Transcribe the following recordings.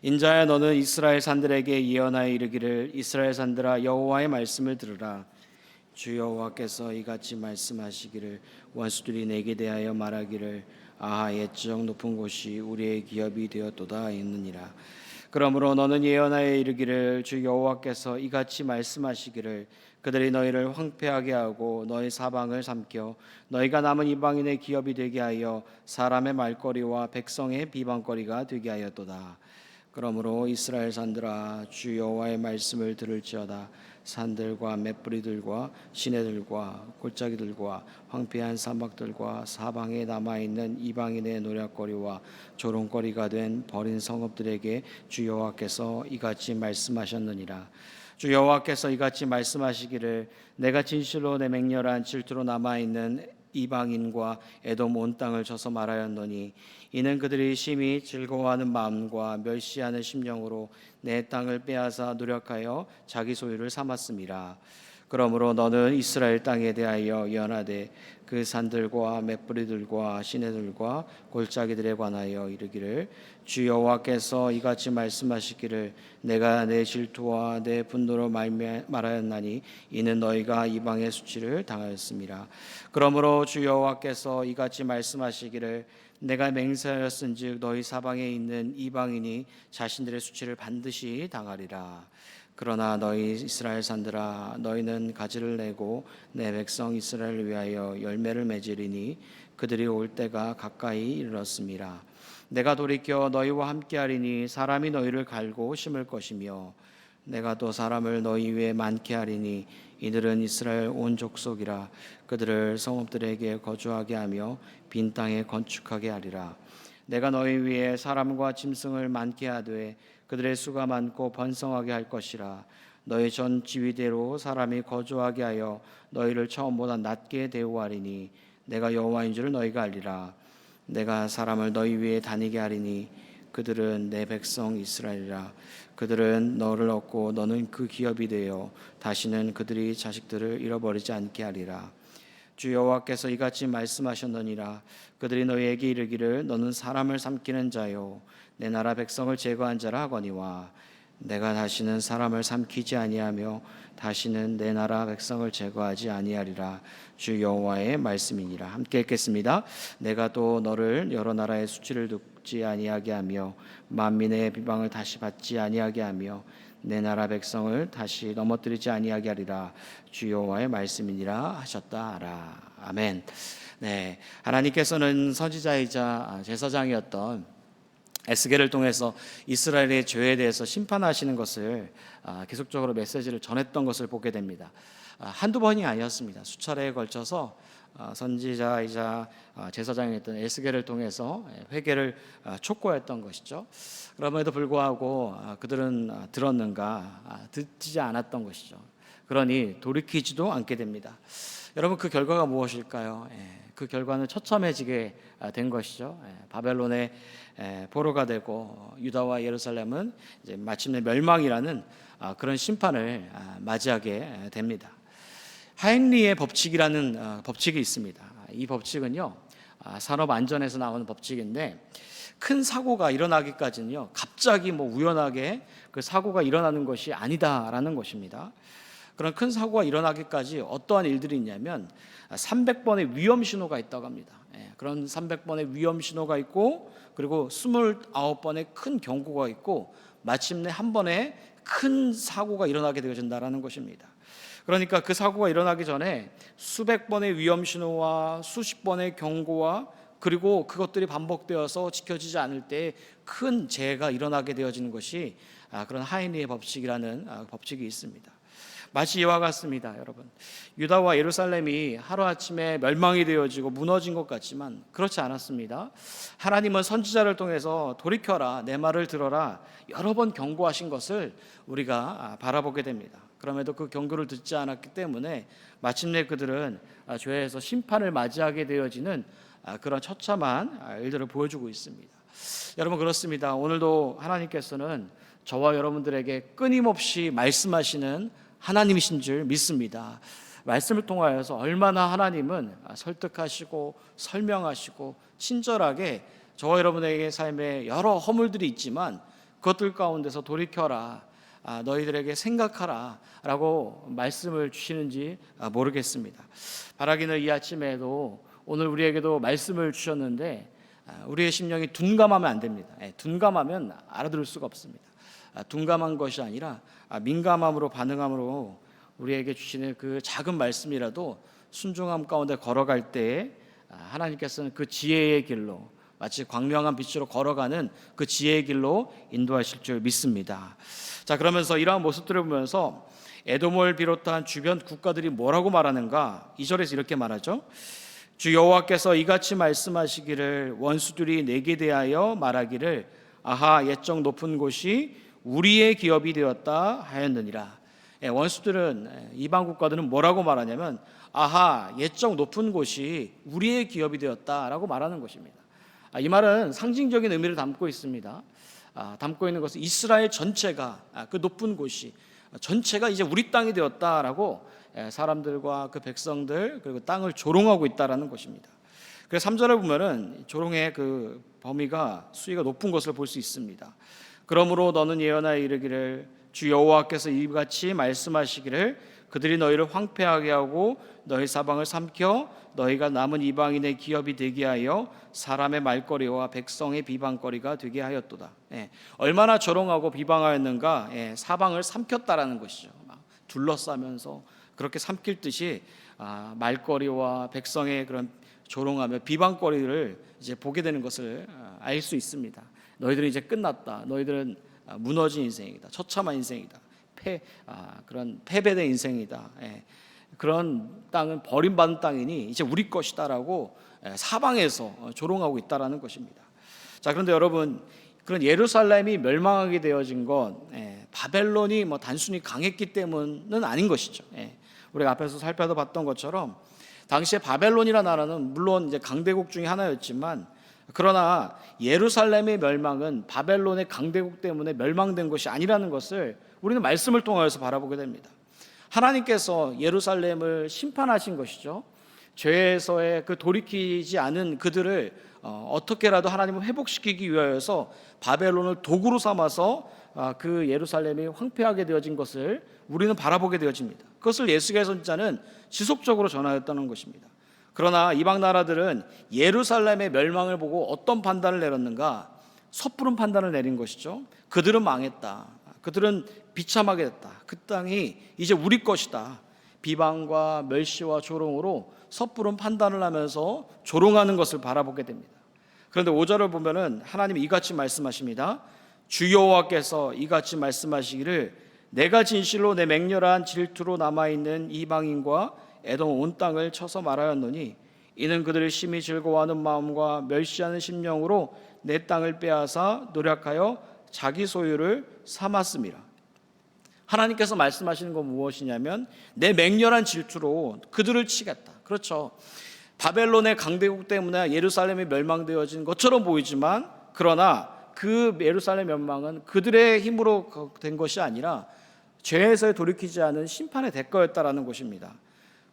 인자야, 너는 이스라엘 산들에게 예언하여 이르기를, 이스라엘 산들아, 여호와의 말씀을 들으라. 주 여호와께서 이같이 말씀하시기를, 원수들이 내게 대하여 말하기를, 아하, 옛적 높은 곳이 우리의 기업이 되었도다 했느니라. 그러므로 너는 예언하여 이르기를, 주 여호와께서 이같이 말씀하시기를, 그들이 너희를 황폐하게 하고 너희 사방을 삼켜 너희가 남은 이방인의 기업이 되게 하여 사람의 말거리와 백성의 비방거리가 되게 하였도다. 그러므로 이스라엘 산들아, 주 여호와의 말씀을 들을지어다. 산들과 맷뿌리들과 시내들과 골짜기들과 황폐한 사막들과 사방에 남아있는 이방인의 노략거리와 조롱거리가 된 버린 성읍들에게 주 여호와께서 이같이 말씀하셨느니라. 주 여호와께서 이같이 말씀하시기를, 내가 진실로 내 맹렬한 질투로 남아있는 이방인과 에돔 온 땅을 쳐서 말하였노니, 이는 그들이 심히 즐거워하는 마음과 멸시하는 심령으로 내 땅을 빼앗아 노력하여 자기 소유를 삼았음이라. 그러므로 너는 이스라엘 땅에 대하여 예언하되, 그 산들과 맷뿌리들과 시내들과 골짜기들에 관하여 이르기를, 주 여호와께서 이같이 말씀하시기를, 내가 내 질투와 내 분노로 말하였나니 이는 너희가 이방의 수치를 당하였음이라. 그러므로 주 여호와께서 이같이 말씀하시기를, 내가 맹세하였은즉 너희 사방에 있는 이방인이 자신들의 수치를 반드시 당하리라. 그러나 너희 이스라엘 산들아, 너희는 가지를 내고 내 백성 이스라엘을 위하여 열매를 맺으리니 그들이 올 때가 가까이 이르렀음이라. 내가 돌이켜 너희와 함께하리니 사람이 너희를 갈고 심을 것이며, 내가 또 사람을 너희 위에 많게 하리니 이들은 이스라엘 온 족속이라. 그들을 성읍들에게 거주하게 하며 빈 땅에 건축하게 하리라. 내가 너희 위에 사람과 짐승을 많게 하되 그들의 수가 많고 번성하게 할 것이라. 너희 전 지위대로 사람이 거주하게 하여 너희를 처음보다 낮게 대우하리니 내가 여호와인 줄 너희가 알리라. 내가 사람을 너희 위에 다니게 하리니 그들은 내 백성 이스라엘이라. 그들은 너를 얻고 너는 그 기업이 되어 다시는 그들이 자식들을 잃어버리지 않게 하리라. 주 여호와께서 이같이 말씀하셨느니라. 그들이 너희에게 이르기를, 너는 사람을 삼키는 자요 내 나라 백성을 제거한 자라 하거니와, 내가 다시는 사람을 삼키지 아니하며 다시는 내 나라 백성을 제거하지 아니하리라. 주 여호와의 말씀이니라. 함께 읽겠습니다. 내가 또 너를 여러 나라의 수치를 듣지 아니하게 하며 만민의 비방을 다시 받지 아니하게 하며 내 나라 백성을 다시 넘어뜨리지 아니하게 하리라. 주 여호와의 말씀이니라 하셨다라. 아멘. 네, 하나님께서는 선지자이자 제사장이었던 에스겔을 통해서 이스라엘의 죄에 대해서 심판하시는 것을 계속적으로 메시지를 전했던 것을 보게 됩니다. 한두 번이 아니었습니다. 수차례에 걸쳐서 선지자이자 제사장이었던 에스겔을 통해서 회개를 촉구했던 것이죠. 그럼에도 불구하고 그들은 들었는가? 듣지 않았던 것이죠. 그러니 돌이키지도 않게 됩니다. 여러분, 그 결과가 무엇일까요? 그 결과는 처참해지게 된 것이죠. 바벨론의 포로가 되고 유다와 예루살렘은 이제 마침내 멸망이라는 그런 심판을 맞이하게 됩니다. 하행리의 법칙이라는 법칙이 있습니다. 이 법칙은요, 산업 안전에서 나오는 법칙인데, 큰 사고가 일어나기까지는요, 갑자기 우연하게 그 사고가 일어나는 것이 아니다라는 것입니다. 그런 큰 사고가 일어나기까지 어떠한 일들이 있냐면 300번의 위험 신호가 있다고 합니다. 그런 300번의 위험 신호가 있고, 그리고 29번의 큰 경고가 있고, 마침내 한 번에 큰 사고가 일어나게 되어진다는 것입니다. 그러니까 그 사고가 일어나기 전에 수백 번의 위험 신호와 수십 번의 경고와, 그리고 그것들이 반복되어서 지켜지지 않을 때 큰 재해가 일어나게 되어지는 것이 그런 하인리의 법칙이라는 법칙이 있습니다. 마치 이와 같습니다. 여러분, 유다와 예루살렘이 하루아침에 멸망이 되어지고 무너진 것 같지만 그렇지 않았습니다. 하나님은 선지자를 통해서 돌이켜라, 내 말을 들어라 여러 번 경고하신 것을 우리가 바라보게 됩니다. 그럼에도 그 경고를 듣지 않았기 때문에 마침내 그들은 죄에서 심판을 맞이하게 되어지는 그런 처참한 일들을 보여주고 있습니다. 여러분, 그렇습니다. 오늘도 하나님께서는 저와 여러분들에게 끊임없이 말씀하시는 하나님이신 줄 믿습니다. 말씀을 통하여서 얼마나 하나님은 설득하시고 설명하시고 친절하게 저와 여러분에게 삶에 여러 허물들이 있지만 그것들 가운데서 돌이켜라, 너희들에게 생각하라 라고 말씀을 주시는지 모르겠습니다. 바라기는 이 아침에도 오늘 우리에게도 말씀을 주셨는데 우리의 심령이 둔감하면 안 됩니다. 둔감하면 알아들을 수가 없습니다. 둔감한 것이 아니라 민감함으로 반응함으로 우리에게 주시는 그 작은 말씀이라도 순종함 가운데 걸어갈 때에 하나님께서는 그 지혜의 길로, 마치 광명한 빛으로 걸어가는 그 지혜의 길로 인도하실 줄 믿습니다. 자, 그러면서 이러한 모습들을 보면서 에돔을 비롯한 주변 국가들이 뭐라고 말하는가? 2절에서 이렇게 말하죠. 주 여호와께서 이같이 말씀하시기를 원수들이 내게 대하여 말하기를 아하 옛적 높은 곳이 우리의 기업이 되었다 하였느니라. 원수들은, 이방 국가들은 뭐라고 말하냐면 아하 옛적 높은 곳이 우리의 기업이 되었다라고 말하는 것입니다. 이 말은 상징적인 의미를 담고 있습니다. 담고 있는 것은 이스라엘 전체가, 그 높은 곳이 전체가 이제 우리 땅이 되었다라고 사람들과 그 백성들 그리고 땅을 조롱하고 있다라는 것입니다. 그래서 3절을 보면은 조롱의 그 범위가 수위가 높은 것을 볼 수 있습니다. 그러므로 너는 예언하여 이르기를 주 여호와께서 이같이 말씀하시기를 그들이 너희를 황폐하게 하고 너희 사방을 삼켜 너희가 남은 이방인의 기업이 되게 하여 사람의 말거리와 백성의 비방거리가 되게 하였도다. 얼마나 조롱하고 비방하였는가. 사방을 삼켰다라는 것이죠. 둘러싸면서 그렇게 삼킬 듯이 말거리와 백성의 그런 조롱하며 비방거리를 이제 보게 되는 것을 알 수 있습니다. 너희들은 이제 끝났다. 너희들은 무너진 인생이다. 처참한 인생이다. 그런 패배된 인생이다. 그런 땅은 버림받은 땅이니 이제 우리 것이다라고 사방에서 조롱하고 있다라는 것입니다. 자, 그런데 여러분, 그런 예루살렘이 멸망하게 되어진 건 바벨론이 단순히 강했기 때문은 아닌 것이죠. 우리가 앞에서 살펴봤던 것처럼 당시에 바벨론이라는 나라는 물론 이제 강대국 중에 하나였지만, 그러나 예루살렘의 멸망은 바벨론의 강대국 때문에 멸망된 것이 아니라는 것을 우리는 말씀을 통하여서 바라보게 됩니다. 하나님께서 예루살렘을 심판하신 것이죠. 죄에서의 그 돌이키지 않은 그들을 어떻게라도 하나님을 회복시키기 위하여서 바벨론을 도구로 삼아서 그 예루살렘이 황폐하게 되어진 것을 우리는 바라보게 되어집니다. 그것을 예수의 선지자는 지속적으로 전하였다는 것입니다. 그러나 이방 나라들은 예루살렘의 멸망을 보고 어떤 판단을 내렸는가? 섣부른 판단을 내린 것이죠. 그들은 망했다. 그들은 비참하게 됐다. 그 땅이 이제 우리 것이다. 비방과 멸시와 조롱으로 섣부른 판단을 하면서 조롱하는 것을 바라보게 됩니다. 그런데 5절을 보면은 하나님이 이같이 말씀하십니다. 주 여호와께서 이같이 말씀하시기를 내가 진실로 내 맹렬한 질투로 남아있는 이방인과 에돔 온 땅을 쳐서 말하였노니 이는 그들을 심히 즐거워하는 마음과 멸시하는 심령으로 내 땅을 빼앗아 노력하여 자기 소유를 삼았음이라. 하나님께서 말씀하시는 건 무엇이냐면 내 맹렬한 질투로 그들을 치겠다. 그렇죠. 바벨론의 강대국 때문에 예루살렘이 멸망되어진 것처럼 보이지만, 그러나 그 예루살렘 멸망은 그들의 힘으로 된 것이 아니라 죄에서 돌이키지 않은 심판의 대가였다라는 것입니다.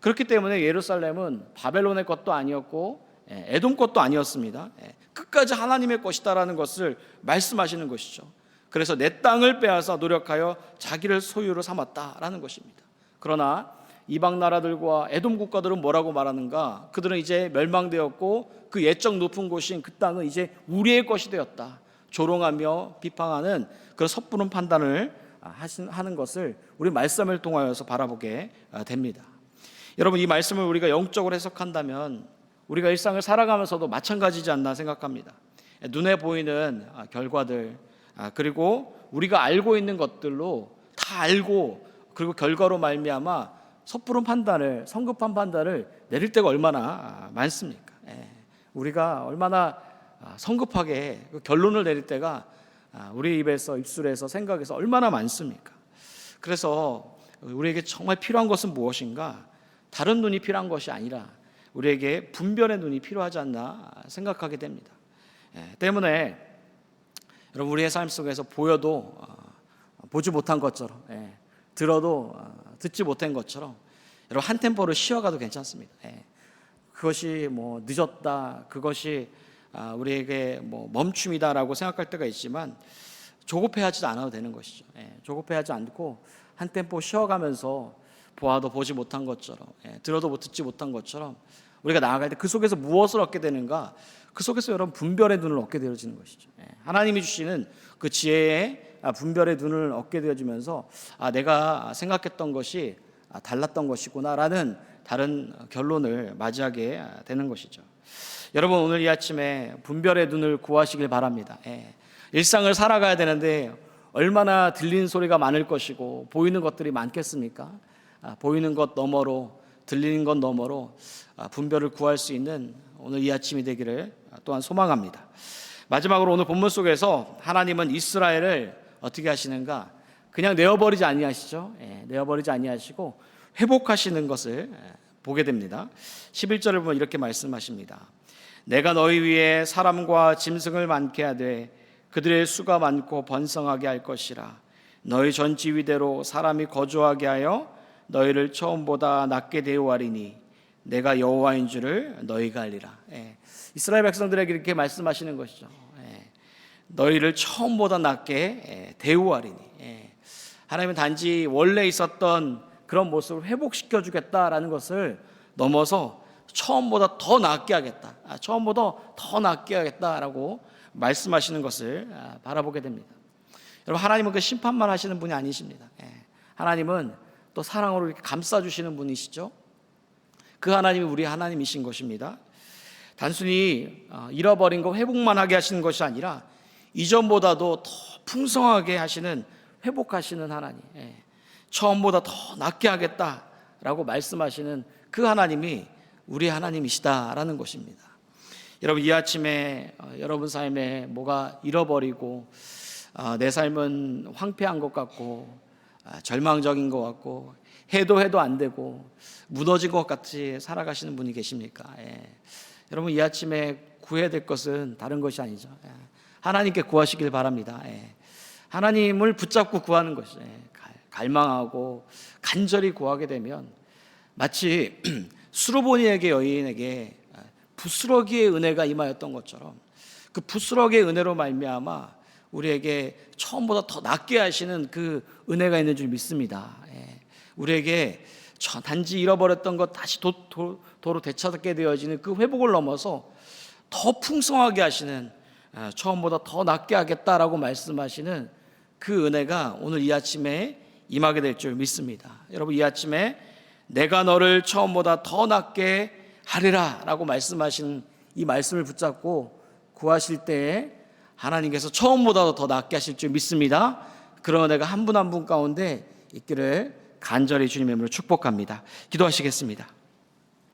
그렇기 때문에 예루살렘은 바벨론의 것도 아니었고 에돔 것도 아니었습니다. 끝까지 하나님의 것이다라는 것을 말씀하시는 것이죠. 그래서 내 땅을 빼앗아 노력하여 자기를 소유로 삼았다라는 것입니다. 그러나 이방 나라들과 에돔 국가들은 뭐라고 말하는가? 그들은 이제 멸망되었고 그 옛적 높은 곳인 그 땅은 이제 우리의 것이 되었다. 조롱하며 비판하는 그런 섣부른 판단을 하는 것을 우리 말씀을 통하여서 바라보게 됩니다. 여러분, 이 말씀을 우리가 영적으로 해석한다면 우리가 일상을 살아가면서도 마찬가지지 않나 생각합니다. 눈에 보이는 결과들, 그리고 우리가 알고 있는 것들로 다 알고, 그리고 결과로 말미암아 섣부른 판단을, 성급한 판단을 내릴 때가 얼마나 많습니까? 우리가 얼마나 성급하게 그 결론을 내릴 때가 우리 입술에서 생각에서 얼마나 많습니까? 그래서 우리에게 정말 필요한 것은 무엇인가? 다른 눈이 필요한 것이 아니라 우리에게 분별의 눈이 필요하지 않나 생각하게 됩니다. 때문에 여러분, 우리의 삶 속에서 보여도 보지 못한 것처럼, 들어도 듣지 못한 것처럼 여러분 한 템포를 쉬어가도 괜찮습니다. 그것이 늦었다, 그것이 우리에게 멈춤이다라고 생각할 때가 있지만, 조급해하지 않아도 되는 것이죠. 조급해하지 않고 한 템포 쉬어가면서 보아도 보지 못한 것처럼, 들어도 듣지 못한 것처럼 우리가 나아갈 때 그 속에서 무엇을 얻게 되는가? 그 속에서 여러분 분별의 눈을 얻게 되어지는 것이죠. 하나님이 주시는 그 지혜의 분별의 눈을 얻게 되어지면서 내가 생각했던 것이 달랐던 것이구나라는 다른 결론을 맞이하게 되는 것이죠. 여러분, 오늘 이 아침에 분별의 눈을 구하시길 바랍니다. 일상을 살아가야 되는데 얼마나 들리는 소리가 많을 것이고 보이는 것들이 많겠습니까? 보이는 것 너머로, 들리는 것 너머로 분별을 구할 수 있는 오늘 이 아침이 되기를 또한 소망합니다. 마지막으로 오늘 본문 속에서 하나님은 이스라엘을 어떻게 하시는가? 그냥 내어버리지 아니하시죠. 내어버리지 아니하시고 회복하시는 것을 보게 됩니다. 11절을 보면 이렇게 말씀하십니다. 내가 너희 위에 사람과 짐승을 많게 하되 그들의 수가 많고 번성하게 할 것이라. 너희 전 지위대로 사람이 거주하게 하여 너희를 처음보다 낮게 대우하리니 내가 여호와인 줄을 너희가 알리라. 이스라엘 백성들에게 이렇게 말씀하시는 것이죠. 너희를 처음보다 낮게 대우하리니. 하나님은 단지 원래 있었던 그런 모습을 회복시켜 주겠다라는 것을 넘어서 처음보다 더 낫게 하겠다, 처음보다 더 낫게 하겠다라고 말씀하시는 것을 바라보게 됩니다. 여러분, 하나님은 그 심판만 하시는 분이 아니십니다. 하나님은 또 사랑으로 이렇게 감싸주시는 분이시죠. 그 하나님이 우리 하나님이신 것입니다. 단순히 잃어버린 거 회복만 하게 하시는 것이 아니라 이전보다도 더 풍성하게 하시는, 회복하시는 하나님, 처음보다 더 낫게 하겠다라고 말씀하시는 그 하나님이 우리 하나님이시다라는 것입니다. 여러분, 이 아침에 여러분 삶에 뭐가 잃어버리고 내 삶은 황폐한 것 같고 절망적인 것 같고 해도 안 되고 무너진 것 같이 살아가시는 분이 계십니까? 여러분, 이 아침에 구해야 될 것은 다른 것이 아니죠. 하나님께 구하시길 바랍니다. 하나님을 붙잡고 구하는 것이, 갈망하고 간절히 구하게 되면 마치 수르보니에게 여인에게 부스러기의 은혜가 임하였던 것처럼 그 부스러기의 은혜로 말미암아 우리에게 처음보다 더 낫게 하시는 그 은혜가 있는 줄 믿습니다. 우리에게 단지 잃어버렸던 것 다시 도로 되찾게 되어지는 그 회복을 넘어서 더 풍성하게 하시는, 처음보다 더 낫게 하겠다라고 말씀하시는 그 은혜가 오늘 이 아침에 임하게 될 줄 믿습니다. 여러분, 이 아침에 내가 너를 처음보다 더 낫게 하리라 라고 말씀하신 이 말씀을 붙잡고 구하실 때에 하나님께서 처음보다 더 낫게 하실 줄 믿습니다. 그런 은혜가 한 분 한 분 가운데 있기를 간절히 주님의 이름으로 축복합니다. 기도하시겠습니다.